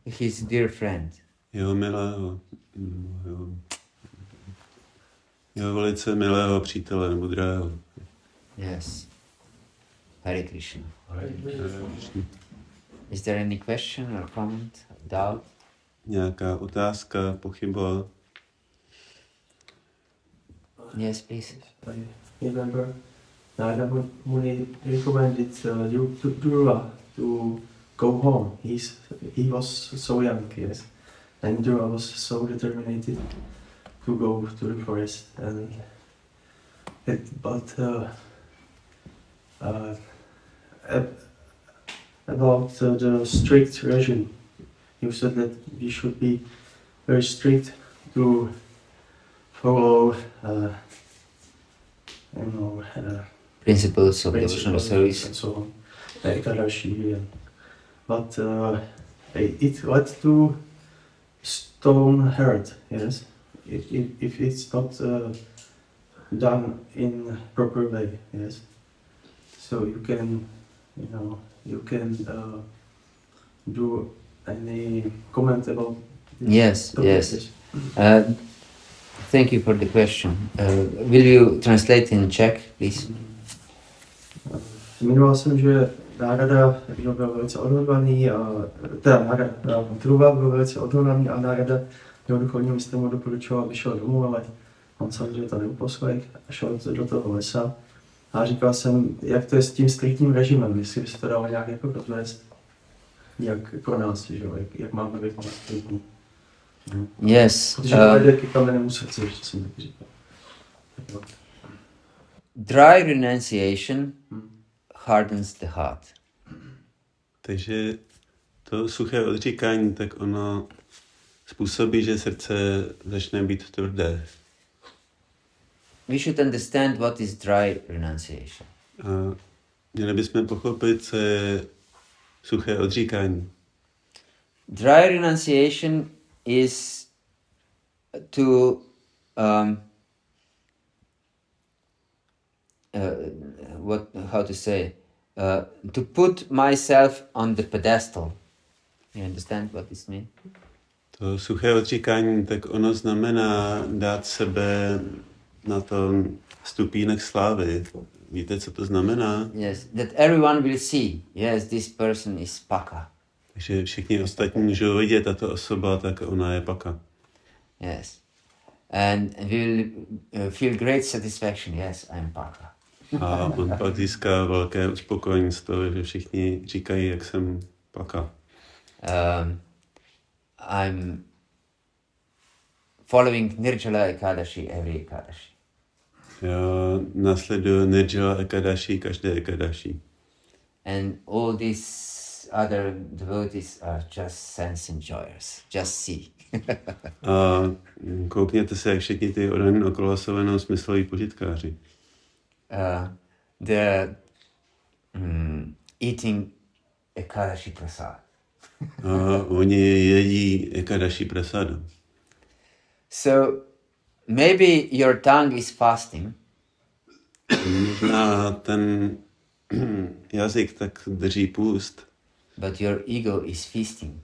His dear friend. jeho milého, jeho velice milého přítele nebo drahého. Yes. Hare Krishna. Is there any question or comment, doubt? Nějaká otázka, pochyba? Yes, please. I remember Narada Muni recommended you to Dhruva to go home. He was so young, yes, and Dhruva was so determined to go to the forest. about the strict regime. You said that we should be very strict to follow, principles of devotional service. And so on, Ekadashi. But it led to stone heart, yes? If it's not done in proper way, yes? So you can do any comment about this? Yes, yes. Thank you for the question. Will you translate in Czech, please? Zmiňoval jsem, že Nárada byl velice odhodlaný, Dhruva byl velice odhodlaný a Nárada jeho duchovního mistra mu doporučoval, aby šel domů, ale on samozřejmě to neuposlech a šel do toho lesa. A říkal jsem, jak to je s tím striktním režimem, jestli by se to dalo nějak jako rozvést, jak pro nás, že jo, jak máme vykonat striktní. Yes. Protože to vede ke kamennému srdci, ještě jsem taky říkal. Dry renunciation hardens the heart. Takže to suché odříkání, tak ono způsobí, že srdce začne být tvrdé. We should understand what is dry renunciation. A měli bychom pochopit, co je suché odříkání. Dry renunciation is to to put myself on the pedestal. You understand what this means? To suché odříkání, tak ono znamená dát sebe na tom stupínek slávy. Víte, co to znamená? Yes, that everyone will see. Yes, this person is paka. Takže všichni ostatní můžou vidět, tato osoba, tak ona je paka. Yes, and will feel great satisfaction. Yes, I'm paka. A on pak získá velké uspokojení z toho, že všichni říkají, jak jsem paka. I'm following Nirjala Ekadashi every Ekadashi. Já následuji Nirjala Ekadashi každé Ekadashi. And all these other devotees are just sense enjoyers. Just see. A koukněte se, jak všichni ty oddaní okolo jsou jenom smysloví požitkáři. They're eating Ekadashi prasad. A oni jedí Ekadashi prasadu. So maybe your tongue is fasting. Možná ten jazyk tak drží půst. But your ego is feasting.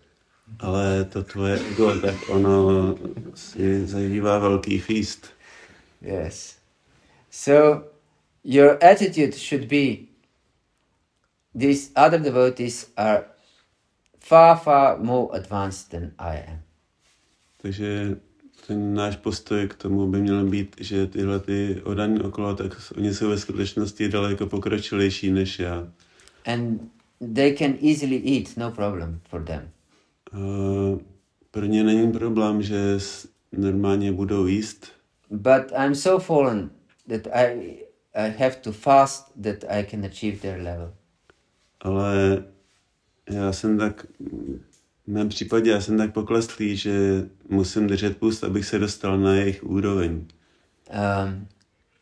Ale to tvoje ego, tak ono si zažívá velký feast. Yes. So your attitude should be, these other devotees are far, far more advanced than I am. Takže ten náš postoj k tomu by měl být, že tyhle ty oddaní okolo, tak oni jsou ve skutečnosti daleko pokročilejší než já. And they can easily eat, no problem for them. Pro ně není problém, že normálně budou jíst. But I'm so fallen that I have to fast that I can achieve their level. Ale já jsem tak, v mém případě já jsem tak pokleslý, že musím držet půst, abych se dostal na jejich úroveň.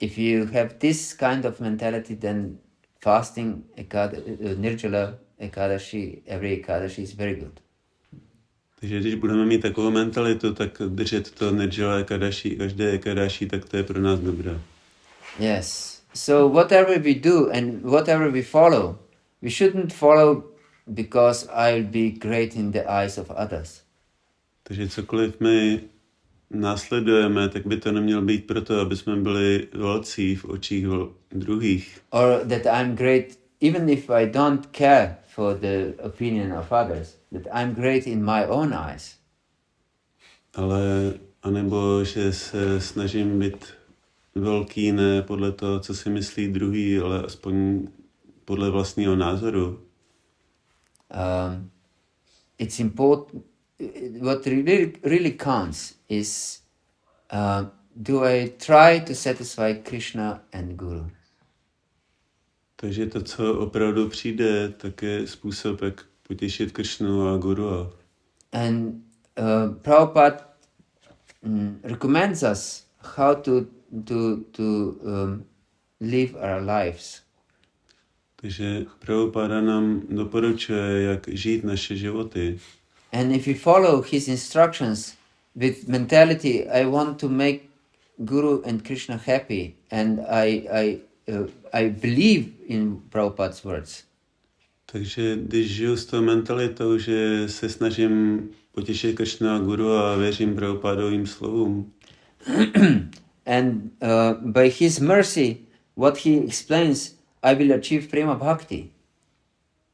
If you have this kind of mentality, then fasting Nirjala Ekadashi, every Ekadashi is very good. Takže když budeme mít takovou mentalitu, tak držet to Nirjala Ekadashi, každé Ekadashi, tak to je pro nás dobré. Yes. So whatever we do and whatever we follow, we shouldn't follow because I will be great in the eyes of others. Takže cokoliv my následujeme, tak by to nemělo být proto, aby jsme byli velcí v očích druhých. Or that I'm great, even if I don't care for the opinion of others, that I'm great in my own eyes. Ale, anebo, že se snažím být velký ne podle toho, co si myslí druhý, ale aspoň podle vlastního názoru. It's important. What really counts is, do I try to satisfy Krishna and Guru? Takže to, co opravdu přijde, tak je způsob, jak potěšit Krišnu a Guru. And Prabhupada recommends us how to live our lives. Takže Prabhupada nám doporučuje, jak žít naše životy. And if we follow his instructions with mentality, I want to make Guru and Krishna happy, and I believe in Prabhupada's words. Takže když žiju s tou mentalitou, že se snažím potěšit Krishna a Guru a věřím Prabhupádovým slovům. And by his mercy, what he explains, I will achieve prema bhakti.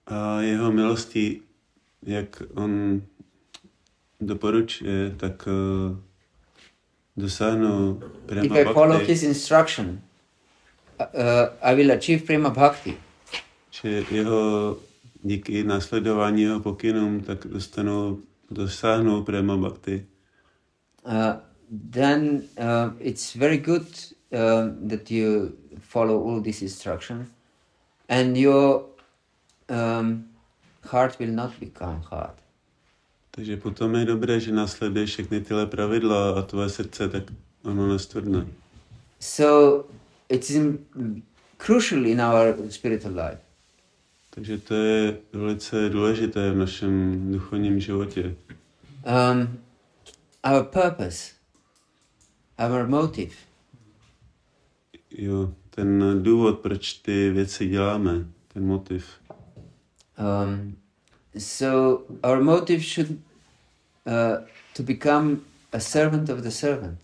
A jeho milostí, jak on doporučuje, tak dosáhnu prema If I bhakti. follow his instruction, I will achieve prema bhakti. Že jeho, díky následování jeho pokynům, tak dosáhnu prema bhakti. Then it's very good that you follow all these instructions, and your heart will not become hard. Takže potom je dobré, že následuješ všechny tyhle pravidla a tvoje srdce, tak ono nestvrdne. So it's crucial in our spiritual life. Takže to je velice důležité v našem duchovním životě. Our purpose, our motive. Jo, ten důvod, proč ty věci děláme, ten motiv. So our motive should to become a servant of the servant.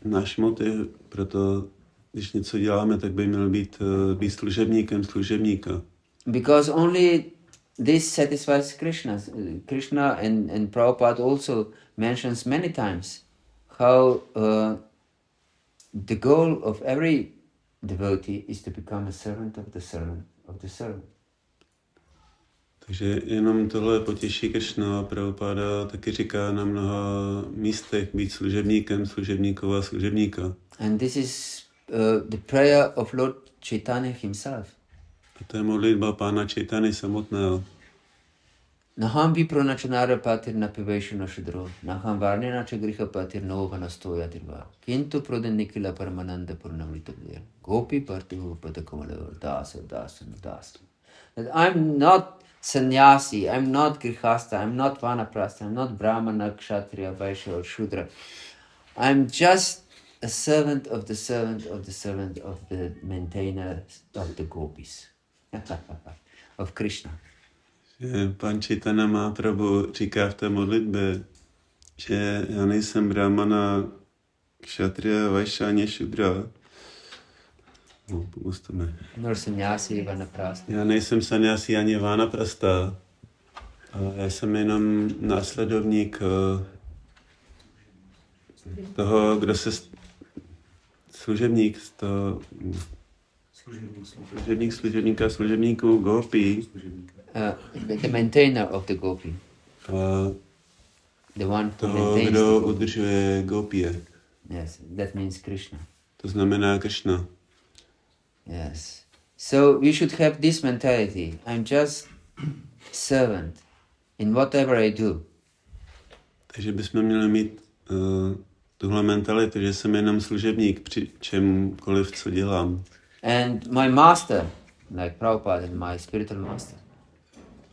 Náš motiv, proto když něco děláme, tak by měl být služebníkem služebníka. Because only this satisfies Krishna. Krishna and Prabhupada also mentions many times how the goal of every devotee is to become a servant of the servant of the servant. Takže jenom tohle potěší Krišna a Prabhupada taky říká na mnoha místech být služebníkem služebníkova služebníka. And this is the prayer of Lord Chaitanya himself. A to je modlitba Pána Chaitany samotného. Naham vipronachanara patir napiveshana shudro, naham varnena griha patir novana stoyatirva, kintu proden nikila paramananda purnamritavir, gopi partu padakamala dasa. That I'm not sannyasi, I'm not grihasta, I'm not vanaprastha, I'm not brahmana, kshatriya, vaishya or shudra. I'm just a servant of the servant of the servant of the maintainer of the gopis, of Krishna. Pán Chaitanya Mahaprabhu říká v té modlitbě, že já nejsem brahmana, kshatriya, vaishya ani shudra. No, pomůžte mi. Nor sannyasi, vanaprastha. Já nejsem sannyasi ani vanaprastha. Já jsem jenom následovník toho, kdo se služebníků gopi. The maintainer of the gopi. The one who toho, maintains kdo the gopi. udržuje gopie. Yes, that means Krishna. To znamená Krishna. Yes. So we should have this mentality. I'm just servant in whatever I do. Takže bychom měli mít tuhle mentalitu, že jsem jenom služebník při čemkoliv, co dělám. And my master, like Prabhupada, and my spiritual master.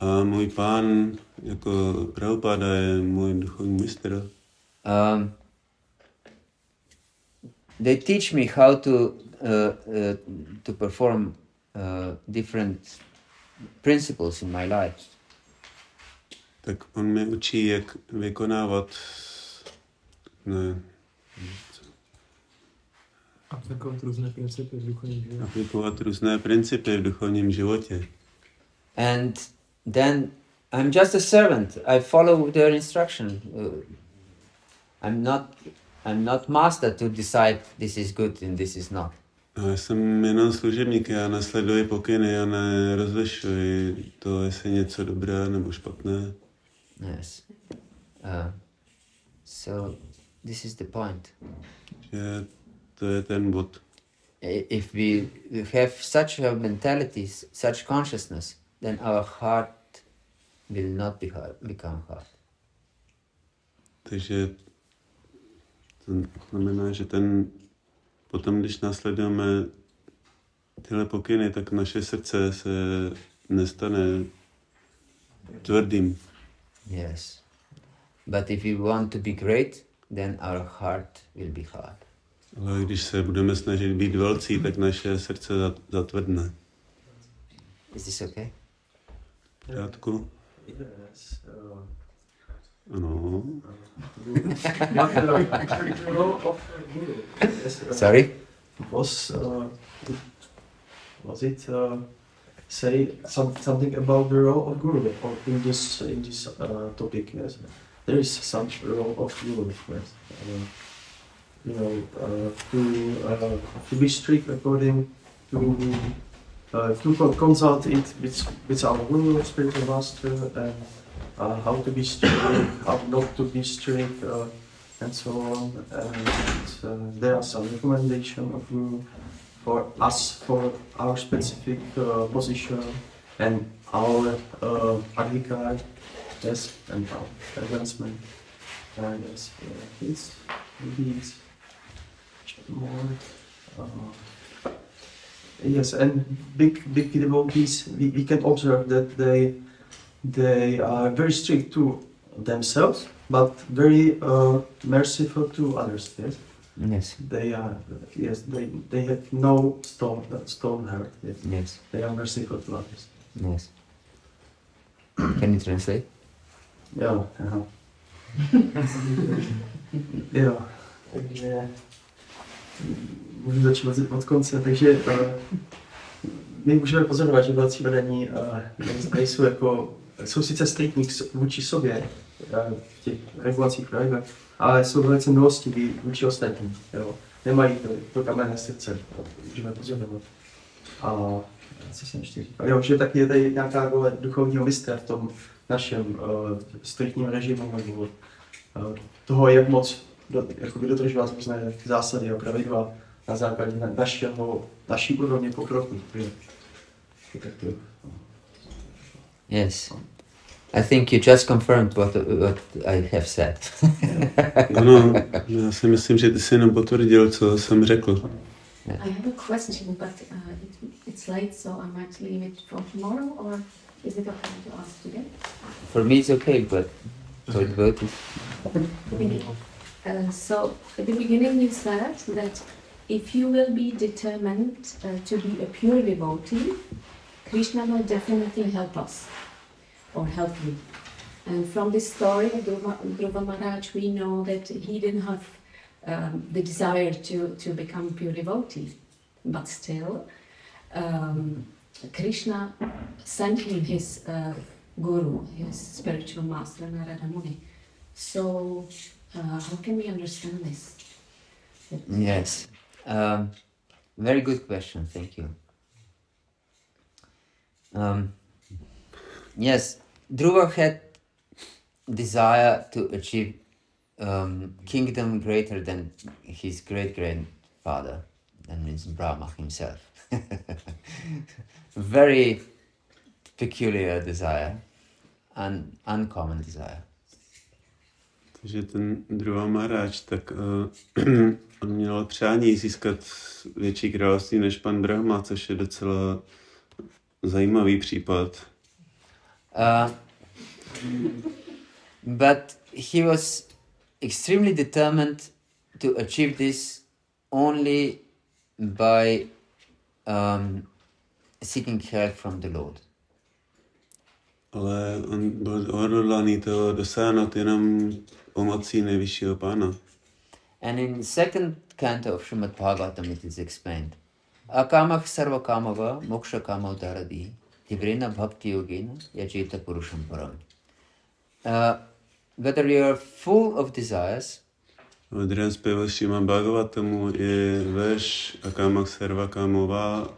A můj pán, jako Prabhupada, je můj duchovní mistr. They teach me how to perform different principles in my life. Tak on mě učí, jak vykonávat aplikovat různé principy v duchovním životě. Aplikovat různé principy v duchovním životě. And then I'm just a servant. I follow their instruction. I'm not master to decide this is good and this is not. A já jsem jenom služebník, já nasleduji pokyny a nerozlišuji to, jestli je něco dobré nebo špatné. Yes. So this is the point. Že to je ten bod. if we have such a mentality, such consciousness, then our heart will not become hard. Takže to znamená, že potom, když následujeme tyhle pokyny, tak naše srdce se nestane tvrdým. Yes. But if we want to be great, then our heart will be hard. Ale když se budeme snažit být velcí, tak naše srdce zatvrdne. Is this okay? V pořádku? Yes. Ano. Sorry? Was it say something about the role of guru or in this topic? Yes, there is some role of guru. Yes. To be strict according to consult it with our guru, spiritual master, and how to be strict, how not to be strict, and so on. And there are some recommendations of guru for us, for our specific position and our adhikar, yes, and our advancement. Yes, maybe it's more. Yes, and big devotees, we can observe that they are very strict to themselves, but very merciful to others. Yes. Yes. They are. Yes. They have no stone heart. Yes. Yes. They are merciful to others. Yes. Can you translate? Yeah. Jo, takže můžu začít od konce, takže my můžeme pozorovat, že velcí vedení jsou sice striktní vůči sobě v těch regulacích projevech, ale jsou velice milostiví vůči ostatním. Jo. Nemají to kamenné srdce, můžeme pozorovat. A co jsem ještě říkal? Jo, že taky je tady nějaká role duchovního mistra v tom našem striktním režimu, nebo toho, jak moc dodržovat různé zásady a pravidla na základě naší úrovně pokroku. Yes. I think you just confirmed what I have said. Ano, já si myslím, že ty jsi jenom potvrdil, co jsem řekl. I have a question, but it's late, so I might leave it for tomorrow, or is it okay to ask today? For me it's okay, but for the devotees. So at the beginning you said that if you will be determined to be a pure devotee, Krishna will definitely help us, or help you. And from this story of Dhruva Maharaj, we know that he didn't have the desire to become pure devotee, but still Krishna sent him his guru, his spiritual master, Narada Muni. So how can we understand this? Yes. Very good question, thank you. Yes, Dhruva had desire to achieve kingdom greater than his great-grandfather, that means Brahma himself. Very peculiar desire, uncommon desire. Takže ten Dhruva Maharaj, tak on měl přání získat větší království než pan Brahma, což je docela zajímavý případ. But he was extremely determined to achieve this only by seeking help from the Lord. Ale on byl odhodlaný toho dosáhnout jenom pomocí nejvyššího pána. And in second canto of Srimad Bhagavatam it is explained. Akamah sarva kamava moksha kama udaradi tivrena bhakti yogena yajeta purusham param. Whether you are full of desires, V druhém zpěvu Srimad Bhagavatamu je verš Akamah sarva kamava,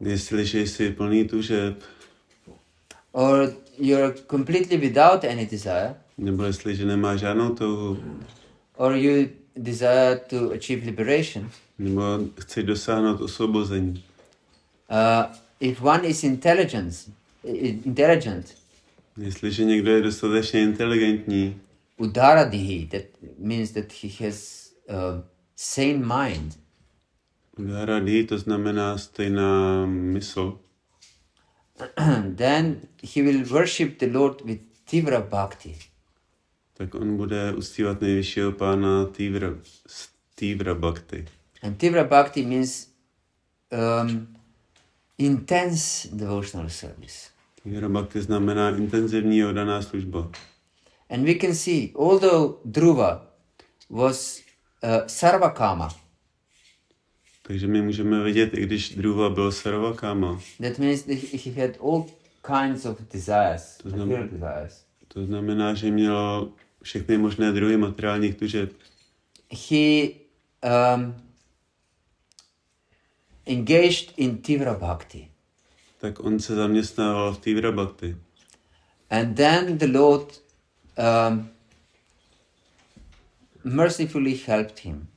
jestliže jsi plný tužeb, or you're completely without any desire, nebo jestliže nemáš žádnou touhu, or you desire to achieve liberation, nebo chci dosáhnout osvobození. If one is intelligent, Jestliže někdo je dostatečně inteligentní, udaradihi, that means that he has a sane mind. Udaradi, to znamená stejná mysl. Then he will worship the Lord with tivra bhakti. Tak on bude uctívat nejvyššího pána tivra bhakti. And tivra bhakti means intense devotional service. Tivra bhakti znamená intenzivní oddaná služba. And we can see, although Dhruva was sarvakama, Takže my můžeme vidět, i když Dhruva byl sarvakama. that means that he had all kinds of desires, material desires. To znamená, že měl všechny možné druhy materiálních tužeb. He engaged in tivra bhakti. Tak on se zaměstnával v tivra bhakti. And then the Lord mercifully helped him.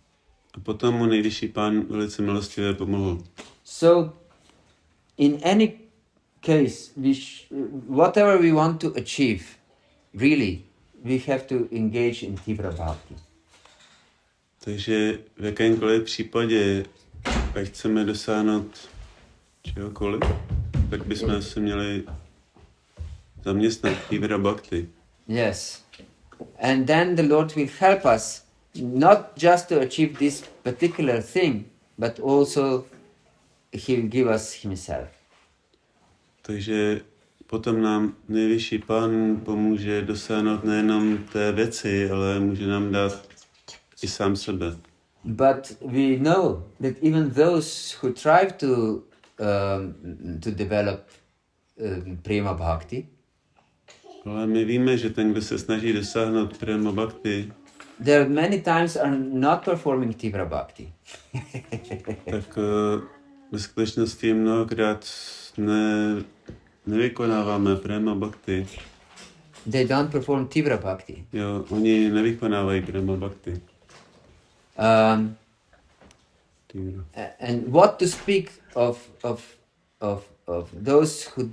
A potom mu nejvyšší pán velice milostivě pomohl. So, in any case, whatever we want to achieve, really, we have to engage in tivra bhakti. Takže v jakémkoliv případě, ať chceme dosáhnout čehokoliv, tak bychom se měli zaměstnat tivra bhakti. Yes. And then the Lord will help us not just to achieve this particular thing, but also He will give us Himself. Takže potom nám nejvyšší pán pomůže dosáhnout nejenom té věci, ale může nám dát i sám sebe. But we know that even those who try to develop prema bhakti, Ale my víme, že ten, kdo se snaží dosáhnout prema bhakti, there many times are not performing tivra bhakti. tak ve skutečnosti mnohokrát nevykonáváme prema bhakti. They don't perform tivra bhakti. Jo, oni nevykonávají prema bhakti. And what to speak of those who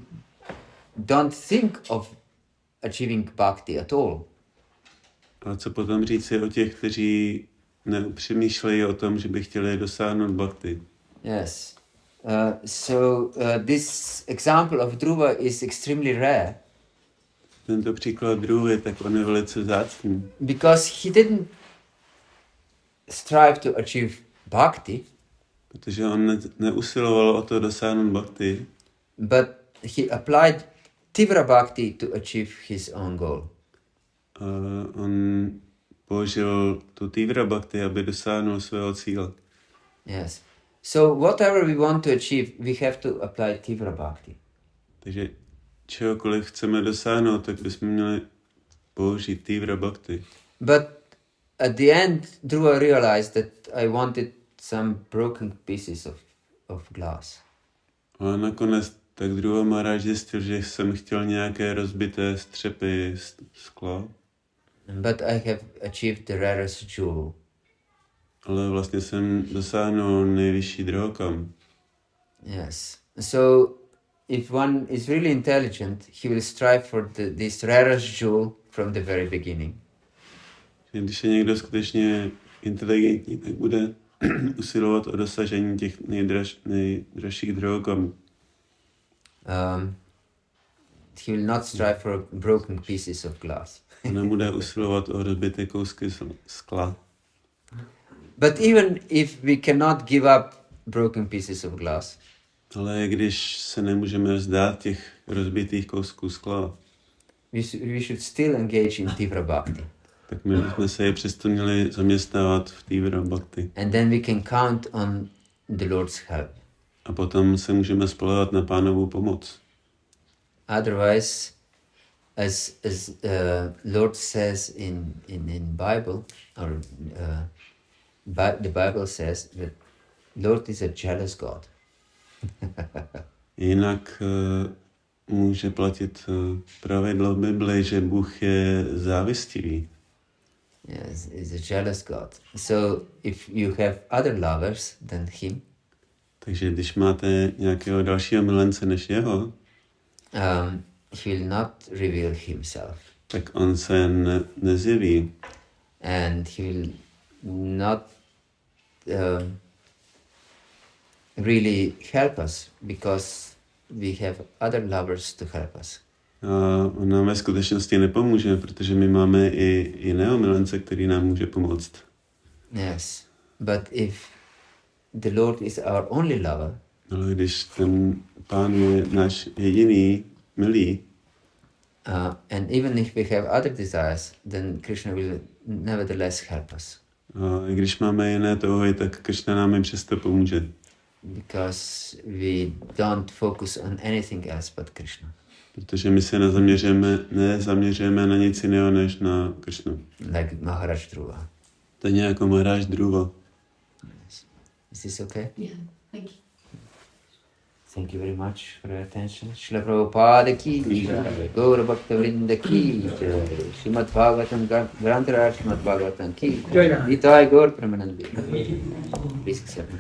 don't think of achieving bhakti at all. A co potom říci o těch, kteří nepřemýšlejí o tom, že by chtěli dosáhnout bhakti? Yes. So this example of Dhruva is extremely rare. Tento příklad Dhruvy, tak on je velice vzácný. Because he didn't strive to achieve bhakti, Protože on neusiloval o to dosáhnout bhakti, but he applied tivra bhakti to achieve his own goal. a on použil tu tivra bhakti, aby dosáhnul svého cíle. Yes. So whatever we want to achieve, we have to apply tivra bhakti. Takže čehokoliv chceme dosáhnout, tak bychom měli použít tivra bhakti. But at the end, Dhruva realized that I wanted some broken pieces of glass. A nakonec tak Dhruva Maharaj zjistil, že jsem chtěl nějaké rozbité střepy skla, But I have achieved the rarest jewel. ale vlastně jsem dosáhnul nejvyšší drahokam. Yes. So if one is really intelligent, he will strive for this rarest jewel from the very beginning. Když je někdo skutečně inteligentní, tak bude usilovat o dosažení těch nejdražších drahokamů. He will not strive for broken pieces of glass. Nebude usilovat o rozbité kousky skla. But even if we cannot give up broken pieces of glass, Ale když se nemůžeme vzdát těch rozbitých kousků skla, we should still engage in tivra bhakti. tak my bychom se je přesto měli zaměstnávat v tivra bhakti. And then we can count on the Lord's help. A potom se můžeme spoléhat na Pánovu pomoc. Otherwise, as Lord says in Bible, or the Bible says that Lord is a jealous God. Jinak může platit pravidlo v Bibli, že Bůh je závistivý. Yes, is a jealous God. So if you have other lovers than him, takže když máte nějakého dalšího milence než jeho, he will not reveal himself. tak on se nezjeví. And he will not really help us because we have other lovers to help us. A on nám ve skutečnosti nepomůže, protože my máme i jiného milence, který nám může pomoct. Yes, but if the Lord is our only lover, Ale když ten Pán je náš jediný milý, and even if we have other desires, then Krishna will nevertheless help us. a i když máme jiné touhy, tak Krishna nám i přesto pomůže. Because we don't focus on anything else but Krishna. Protože my se nezaměřujeme na nic jiného než na Krishnu. Like Maharaj Dhruva. To je jako Maharaj Dhruva. Yes. Is this okay? Yeah, thank you. Thank you very much for your attention. Srila Prabhupada ki jai, Gaura Bhakta Vrinda ki jai, Srimad Bhagavatam Grantaraj Srimad Bhagavatam ki jai, Nitai Gaur Pramanandi. Please accept.